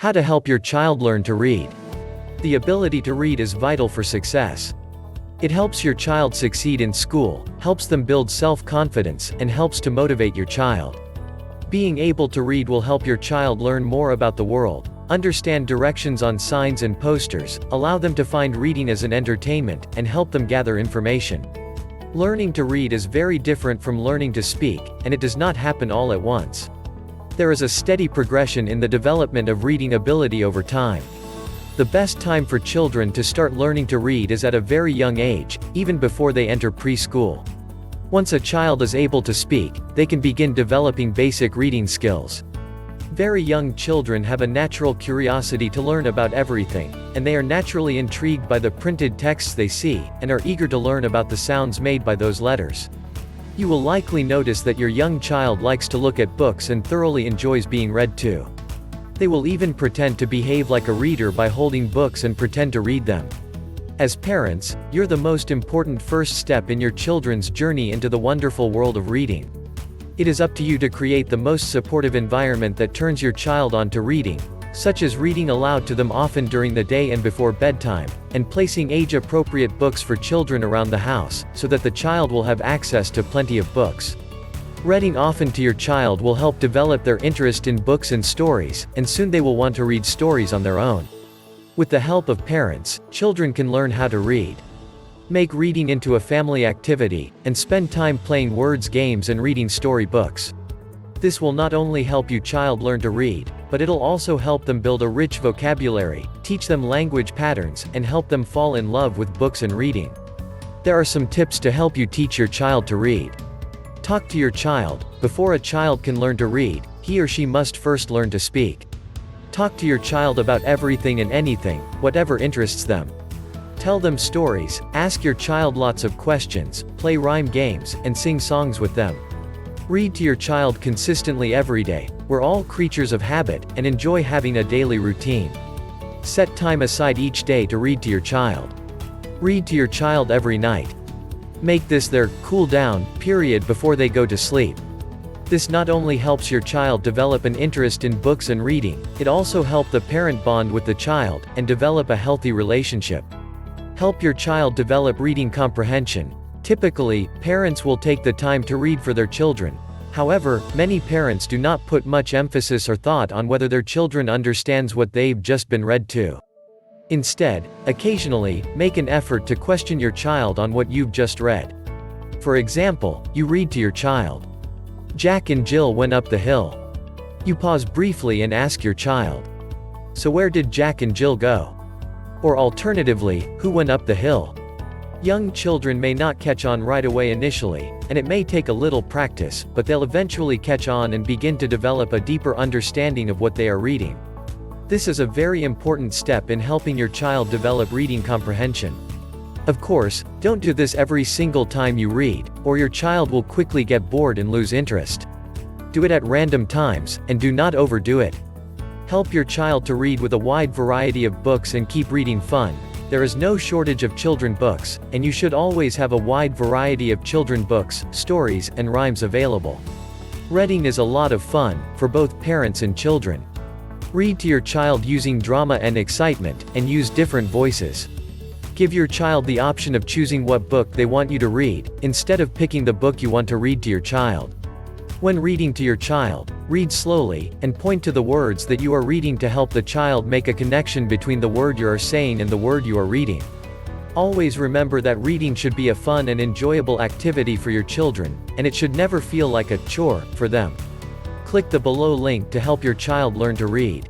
How to help your child learn to read. The ability to read is vital for success. It helps your child succeed in school, helps them build self-confidence, and helps to motivate your child. Being able to read will help your child learn more about the world, understand directions on signs and posters, allow them to find reading as an entertainment, and help them gather information. Learning to read is very different from learning to speak, and it does not happen all at once. There is a steady progression in the development of reading ability over time. The best time for children to start learning to read is at a very young age, even before they enter preschool. Once a child is able to speak, they can begin developing basic reading skills. Very young children have a natural curiosity to learn about everything, and they are naturally intrigued by the printed texts they see, and are eager to learn about the sounds made by those letters. You will likely notice that your young child likes to look at books and thoroughly enjoys being read to. They will even pretend to behave like a reader by holding books and pretend to read them. As parents, you're the most important first step in your children's journey into the wonderful world of reading. It is up to you to create the most supportive environment that turns your child on to reading, such as reading aloud to them often during the day and before bedtime, and placing age-appropriate books for children around the house, so that the child will have access to plenty of books. Reading often to your child will help develop their interest in books and stories, and soon they will want to read stories on their own. With the help of parents, children can learn how to read. Make reading into a family activity, and spend time playing words games and reading story books. This will not only help your child learn to read, but it'll also help them build a rich vocabulary, teach them language patterns, and help them fall in love with books and reading. There are some tips to help you teach your child to read. Talk to your child. Before a child can learn to read, he or she must first learn to speak. Talk to your child about everything and anything, whatever interests them. Tell them stories, ask your child lots of questions, play rhyme games, and sing songs with them. Read to your child consistently every day. We're all creatures of habit, and enjoy having a daily routine. Set time aside each day to read to your child. Read to your child every night. Make this their cool down period before they go to sleep. This not only helps your child develop an interest in books and reading, it also helps the parent bond with the child, and develop a healthy relationship. Help your child develop reading comprehension. Typically, parents will take the time to read for their children. However, many parents do not put much emphasis or thought on whether their children understands what they've just been read to. Instead, occasionally, make an effort to question your child on what you've just read. For example, you read to your child, "Jack and Jill went up the hill." You pause briefly and ask your child, "So where did Jack and Jill go?" Or alternatively, "Who went up the hill?" Young children may not catch on right away initially, and it may take a little practice, but they'll eventually catch on and begin to develop a deeper understanding of what they are reading. This is a very important step in helping your child develop reading comprehension. Of course, don't do this every single time you read, or your child will quickly get bored and lose interest. Do it at random times, and do not overdo it. Help your child to read with a wide variety of books and keep reading fun. There is no shortage of children books, and you should always have a wide variety of children books, stories, and rhymes available. Reading is a lot of fun, for both parents and children. Read to your child using drama and excitement, and use different voices. Give your child the option of choosing what book they want you to read, instead of picking the book you want to read to your child. When reading to your child, read slowly, and point to the words that you are reading to help the child make a connection between the word you are saying and the word you are reading. Always remember that reading should be a fun and enjoyable activity for your children, and it should never feel like a chore for them. Click the below link to help your child learn to read.